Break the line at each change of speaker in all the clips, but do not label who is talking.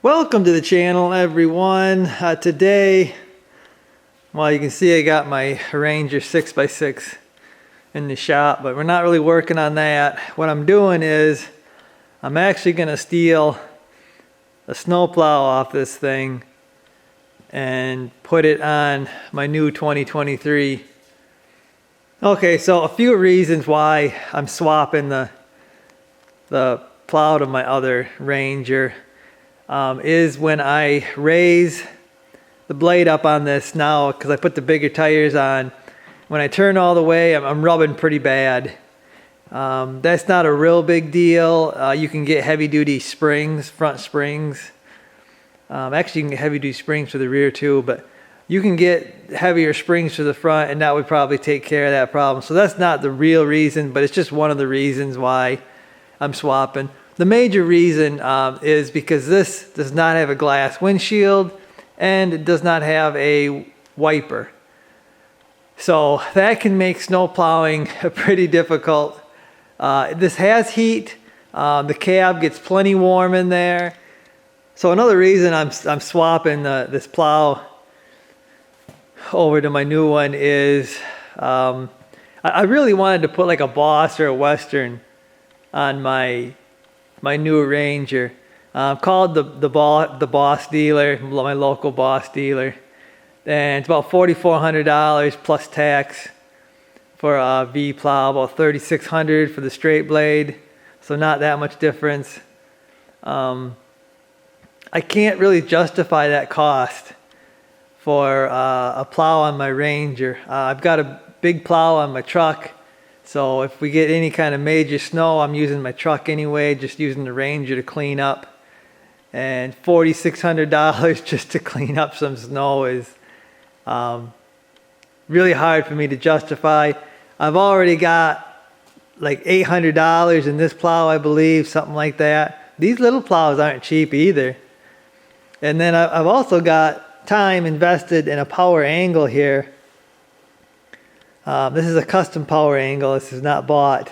Welcome to the channel, everyone. Today, well, you can see I got my Ranger 6x6 in the shop, but we're not really working on that. What I'm doing is I'm actually going to steal a snowplow off this thing and put it on my new 2023. Okay, so a few reasons why I'm swapping the plow to my other Ranger. Is when I raise the blade up on this now, because I put the bigger tires on, when I turn all the way, I'm rubbing pretty bad. That's not a real big deal. You can get heavy duty springs, front springs. Actually, you can get heavy duty springs for the rear too, but you can get heavier springs for the front, and that would probably take care of that problem. So that's not the real reason, but it's just one of the reasons why I'm swapping. The major reason is because this does not have a glass windshield and it does not have a wiper. So that can make snow plowing pretty difficult. This has heat. The cab gets plenty warm in there. So another reason I'm swapping this plow over to my new one is I really wanted to put like a Boss or a Western on my new Ranger. Called the Boss dealer, my local Boss dealer, and it's about $4,400 plus tax for a V plow, about $3,600 for the straight blade, so not that much difference. I can't really justify that cost for a plow on my Ranger. I've got a big plow on my truck. So if we get any kind of major snow, I'm using my truck anyway, just using the Ranger to clean up. And $4,600 just to clean up some snow is really hard for me to justify. I've already got like $800 in this plow, I believe, something like that. These little plows aren't cheap either. And then I've also got time invested in a power angle here. This is a custom power angle. This is not bought.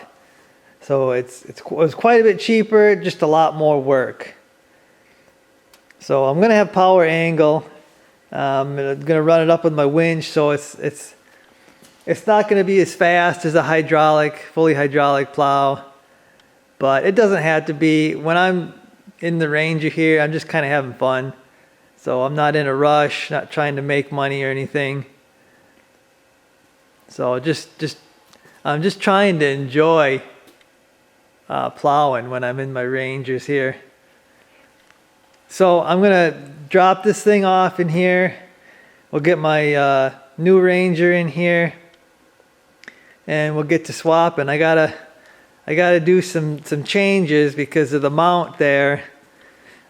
So it was quite a bit cheaper, just a lot more work. So I'm going to have power angle. I'm going to run it up with my winch, so it's not going to be as fast as a fully hydraulic plow. But it doesn't have to be. When I'm in the Ranger here, I'm just kind of having fun. So I'm not in a rush, not trying to make money or anything. So I'm just trying to enjoy plowing when I'm in my Rangers here. So I'm gonna drop this thing off in here. We'll get my new Ranger in here, and we'll get to swapping. I gotta do some changes because of the mount there.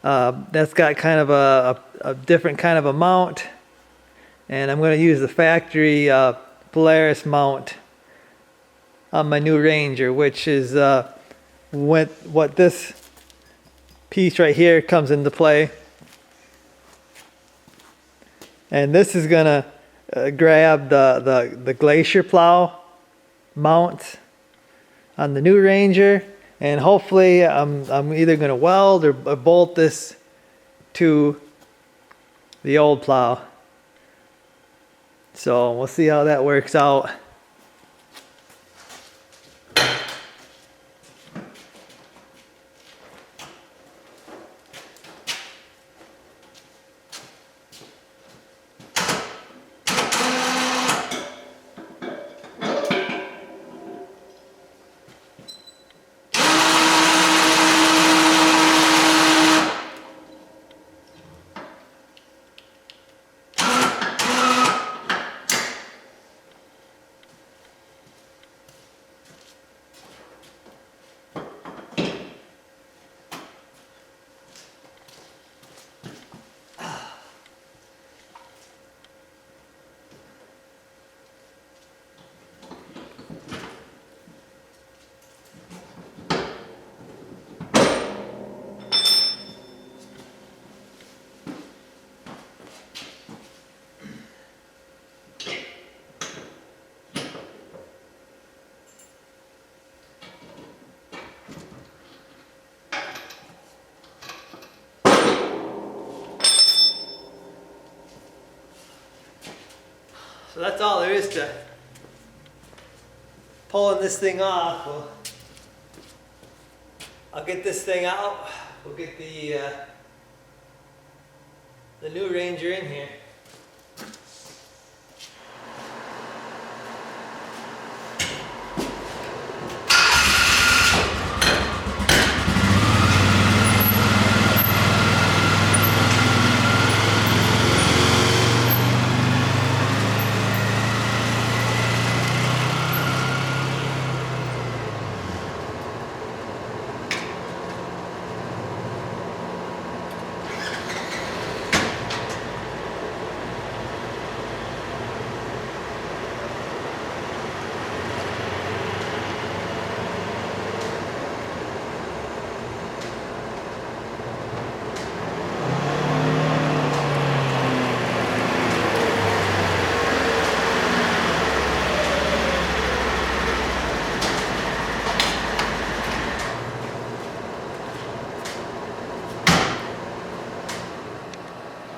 That's got kind of a different kind of a mount, and I'm gonna use the factory Polaris mount on my new Ranger, which is what this piece right here comes into play. And this is gonna grab the glacier plow mount on the new Ranger, and hopefully I'm either gonna weld or bolt this to the old plow. So we'll see how that works out. So that's all there is to pulling this thing off. I'll get this thing out. We'll get the new Ranger in here.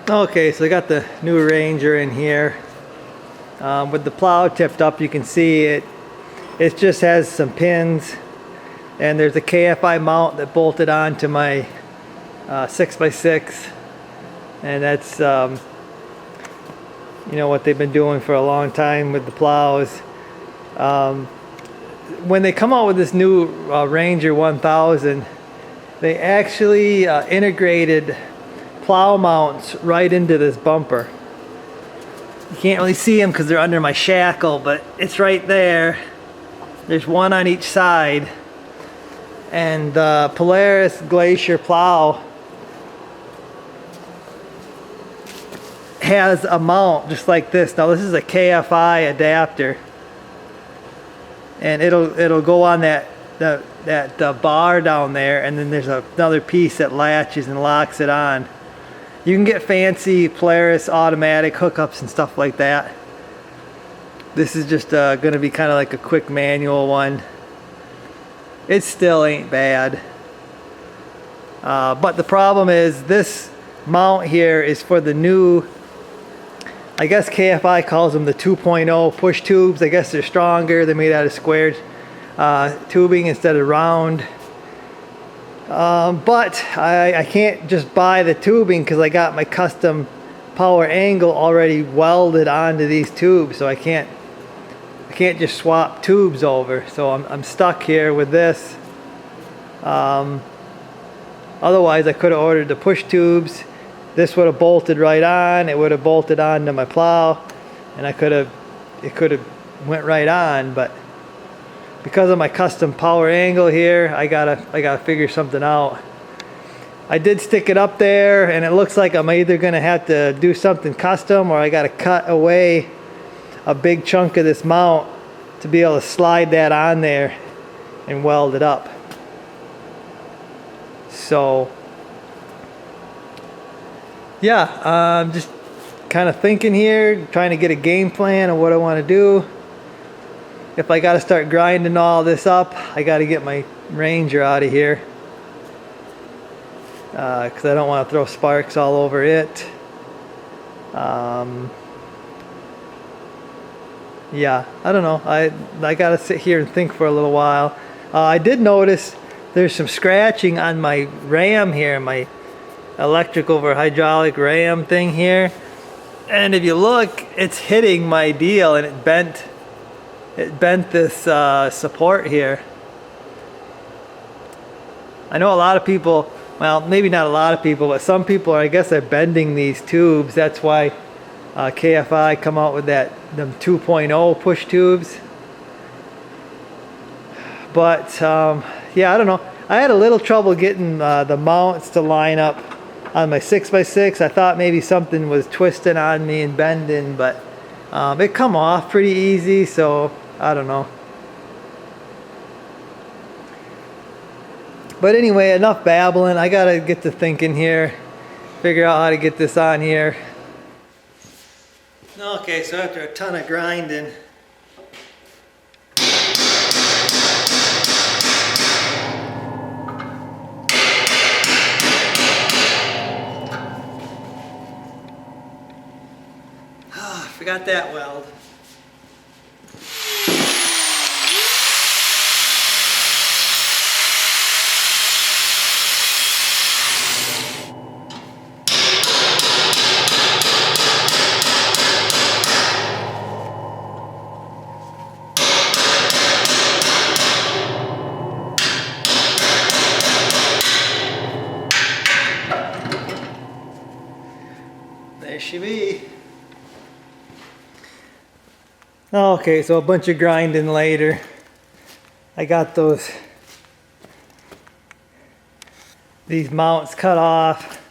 Okay, so I got the new Ranger in here. With the plow tipped up, you can see it just has some pins, and there's a KFI mount that bolted onto my 6x6, and that's you know what they've been doing for a long time with the plows. When they come out with this new Ranger 1000, they actually integrated plow mounts right into this bumper. You can't really see them because they're under my shackle, but it's right there. There's one on each side, and the Polaris Glacier plow has a mount just like this. Now this is a KFI adapter, and it'll go on that bar down there, and then there's another piece that latches and locks it on. You can get fancy Polaris automatic hookups and stuff like that. This is just going to be kind of like a quick manual one. It still ain't bad. But the problem is this mount here is for the new, I guess KFI calls them the 2.0 push tubes. I guess they're stronger. They're made out of squared tubing instead of round. But I can't just buy the tubing because I got my custom power angle already welded onto these tubes, so I can't just swap tubes over. So I'm stuck here with this. Otherwise I could have ordered the push tubes. This would have bolted right on. It would have bolted onto my plow, and it could have went right on. But because of my custom power angle here, I gotta figure something out. I did stick it up there, and it looks like I'm either gonna have to do something custom, or I gotta cut away a big chunk of this mount to be able to slide that on there and weld it up. So yeah, I'm just kind of thinking here, trying to get a game plan of what I want to do. If I got to start grinding all this up, I got to get my Ranger out of here, because I don't want to throw sparks all over it. Yeah, I don't know. I got to sit here and think for a little while. I did notice there's some scratching on my ram here, my electric over hydraulic ram thing here. And if you look, it's hitting my deal, and it bent this support here. I know a lot of people, well, maybe not a lot of people, but some people are, I guess, they're bending these tubes. That's why KFI come out with them 2.0 push tubes. But yeah, I don't know. I had a little trouble getting the mounts to line up on my 6x6. I thought maybe something was twisting on me and bending, but it come off pretty easy, so I don't know. But anyway, enough babbling. I gotta get to thinking here, figure out how to get this on here. Okay, so after a ton of grinding, forgot that weld. she be. Okay, so a bunch of grinding later. I got these mounts cut off.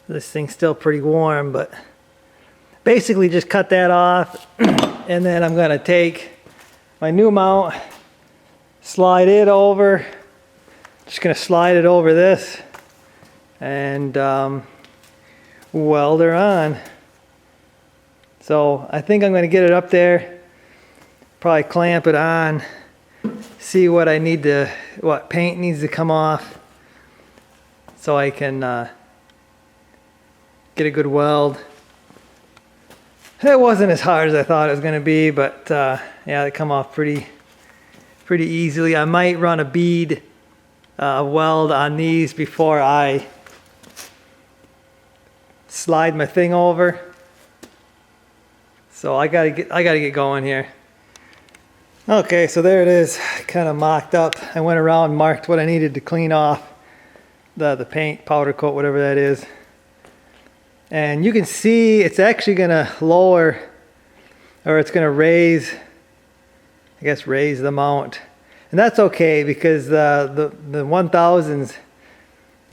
This thing's still pretty warm, but basically just cut that off. And then I'm gonna take my new mount, slide it over. Just gonna slide it over this and weld her on. So I think I'm gonna get it up there, probably clamp it on, see what what paint needs to come off so I can get a good weld. It wasn't as hard as I thought it was gonna be, but yeah, it come off pretty easily. I might run a bead weld on these before I slide my thing over. So I gotta get going here. Okay, so there it is, kind of mocked up. I went around and marked what I needed to clean off the paint, powder coat, whatever that is. And you can see it's actually gonna lower, or it's gonna raise, I guess raise the mount. And that's okay, because the 1000s,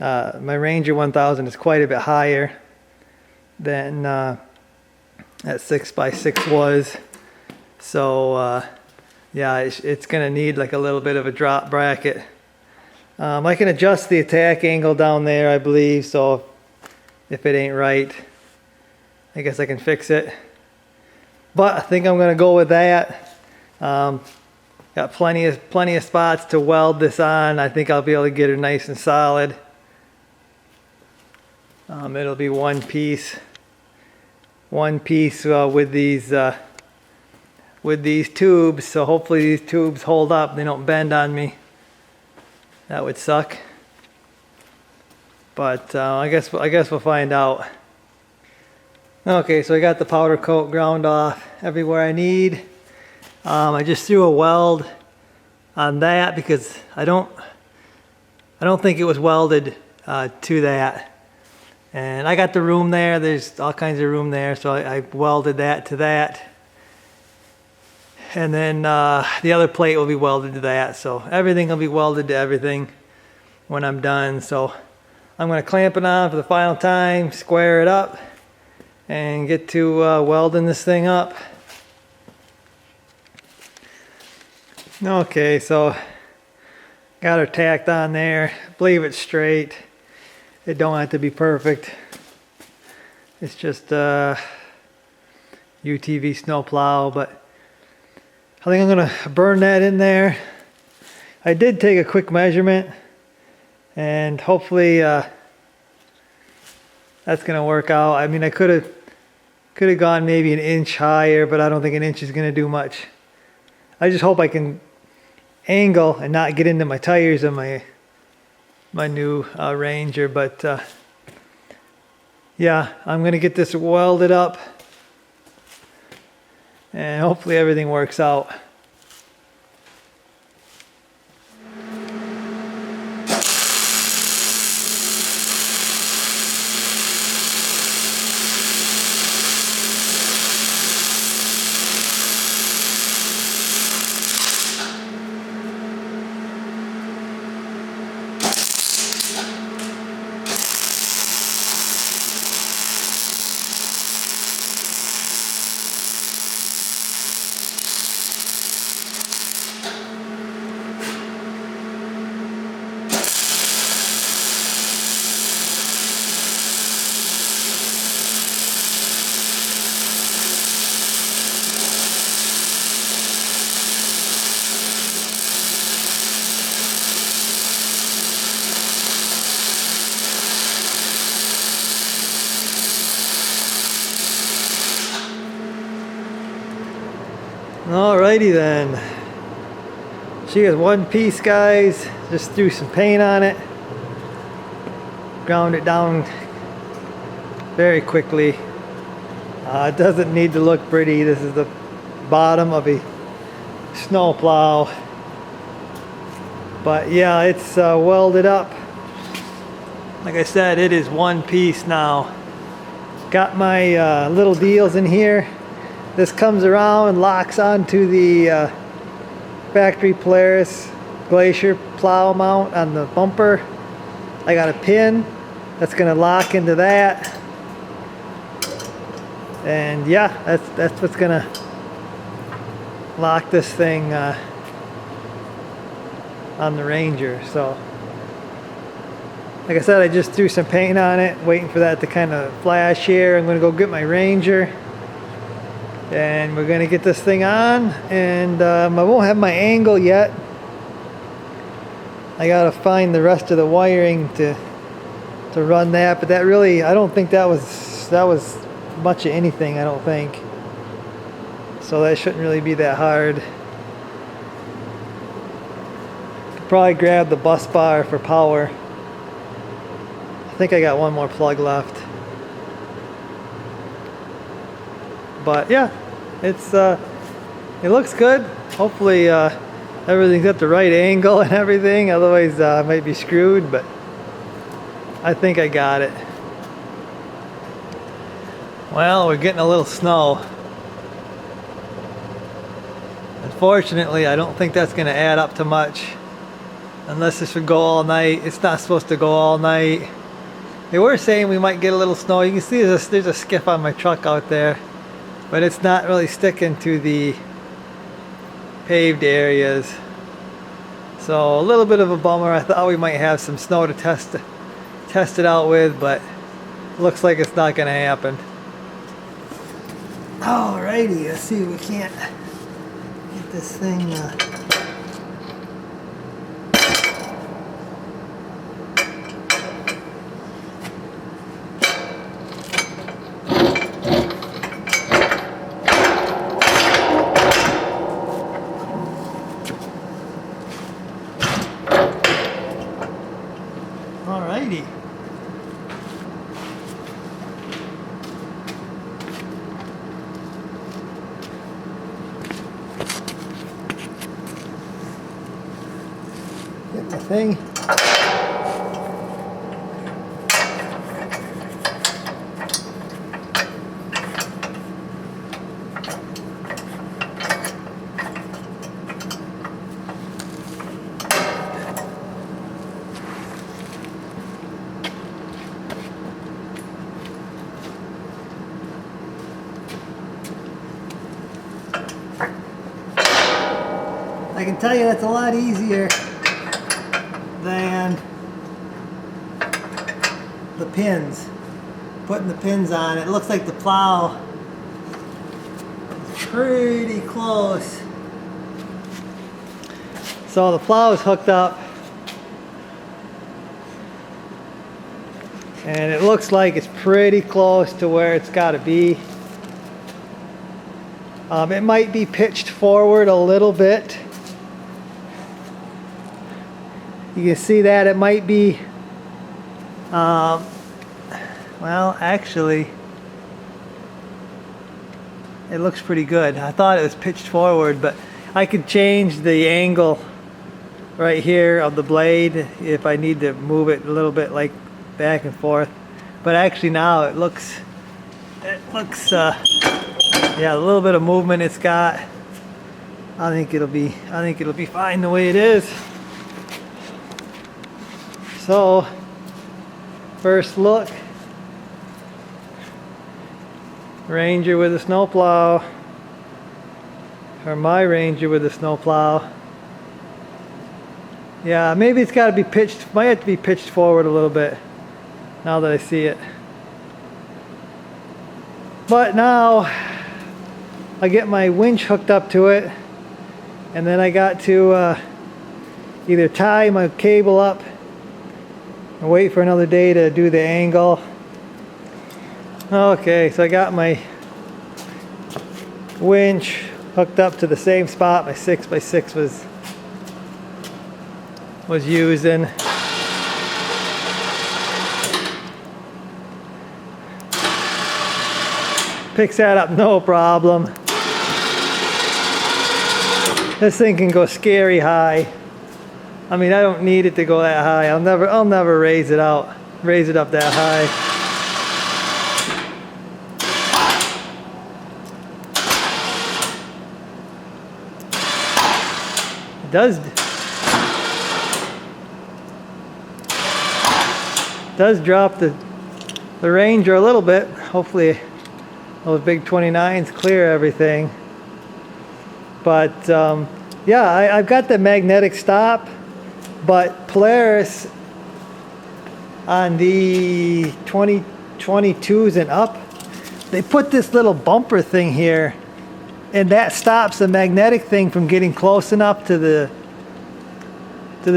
my Ranger 1000 is quite a bit higher than that 6x6 was. So yeah, it's gonna need like a little bit of a drop bracket. I can adjust the attack angle down there, I believe, so if it ain't right, I guess I can fix it. But I think I'm gonna go with that. Got plenty of spots to weld this on. I think I'll be able to get it nice and solid. It'll be one piece with these tubes. So hopefully these tubes hold up. They don't bend on me. That would suck. But I guess we'll find out. Okay, so I got the powder coat ground off everywhere I need. I just threw a weld on that because I don't think it was welded to that. And I got the room there. There's all kinds of room there, so I welded that to that. And then the other plate will be welded to that. So everything will be welded to everything when I'm done. So I'm going to clamp it on for the final time, square it up, and get to welding this thing up. Okay, so got her tacked on there. I believe it's straight. It don't have to be perfect. It's just UTV snowplow, but I think I'm gonna burn that in there. I did take a quick measurement, and hopefully that's gonna work out. I mean, I could have gone maybe an inch higher, but I don't think an inch is gonna do much. I just hope I can angle and not get into my tires on my new Ranger, but yeah, I'm gonna get this welded up and hopefully everything works out. Alrighty then. She is one piece, guys. Just threw some paint on it. Ground it down very quickly. It doesn't need to look pretty. This is the bottom of a snowplow. But yeah, it's welded up. Like I said, it is one piece now. Got my little deals in here. This comes around and locks onto the factory Polaris Glacier plow mount on the bumper. I got a pin that's gonna lock into that. And yeah, that's what's gonna lock this thing on the Ranger. So like I said, I just threw some paint on it, waiting for that to kind of flash here. I'm gonna go get my Ranger and we're gonna get this thing on. And I won't have my angle yet. I gotta find the rest of the wiring to run that, but that really, I don't think that was much of anything, I don't think. So that shouldn't really be that hard. Could probably grab the bus bar for power. I think I got one more plug left. But yeah, it looks good. Hopefully everything's at the right angle and everything, otherwise I might be screwed, but I think I got it. Well, we're getting a little snow. Unfortunately, I don't think that's going to add up to much. Unless this would go all night. It's not supposed to go all night. They were saying we might get a little snow. You can see there's a skiff on my truck out there. But it's not really sticking to the paved areas. So a little bit of a bummer. I thought we might have some snow to test it out with, but looks like it's not going to happen. Alrighty, let's see if we can't get this thing alrighty. Get the thing. I can tell you that's a lot easier than the pins. Putting the pins on, it looks like the plow is pretty close. So the plow is hooked up and it looks like it's pretty close to where it's got to be. It might be pitched forward a little bit. You can see that it might be, well, actually, it looks pretty good. I thought it was pitched forward, but I could change the angle right here of the blade if I need to move it a little bit, like back and forth. But actually now it looks, yeah, a little bit of movement it's got. I think it'll be fine the way it is. So, first look, Ranger with a snowplow, or my Ranger with a snowplow. Yeah, maybe it's got to be pitched, might have to be pitched forward a little bit, now that I see it. But now, I get my winch hooked up to it, and then I got to either tie my cable up and wait for another day to do the angle. Okay, so I got my winch hooked up to the same spot my 6x6 was using. Picks that up no problem. This thing can go scary high. I mean, I don't need it to go that high. I'll never raise it out. raise it up that high. It does drop the Ranger a little bit. Hopefully those big 29s clear everything. But yeah, I've got the magnetic stop, but Polaris on the 2022s and up, they put this little bumper thing here, and that stops the magnetic thing from getting close enough to the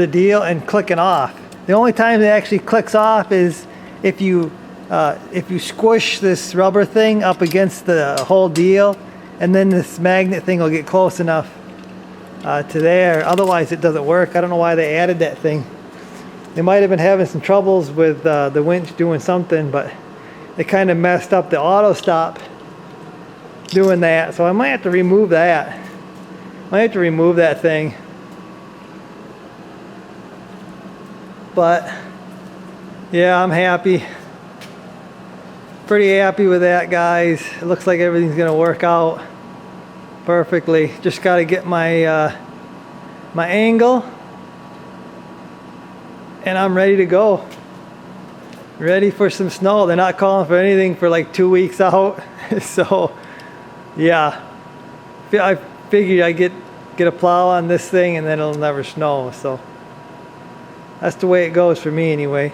deal and clicking off. The only time it actually clicks off is if you squish this rubber thing up against the whole deal, and then this magnet thing will get close enough to there. Otherwise it doesn't work. I don't know why they added that thing. They might have been having some troubles with the winch doing something, but it kind of messed up the auto stop doing that. So I might have to remove that. Might have to remove that thing. But yeah, I'm happy. Pretty happy with that, guys. It looks like everything's gonna work out perfectly. Just got to get my my angle, and I'm ready to go. Ready for some snow. They're not calling for anything for like 2 weeks out. So yeah, I figured I'd get a plow on this thing and then it'll never snow. So that's the way it goes for me anyway.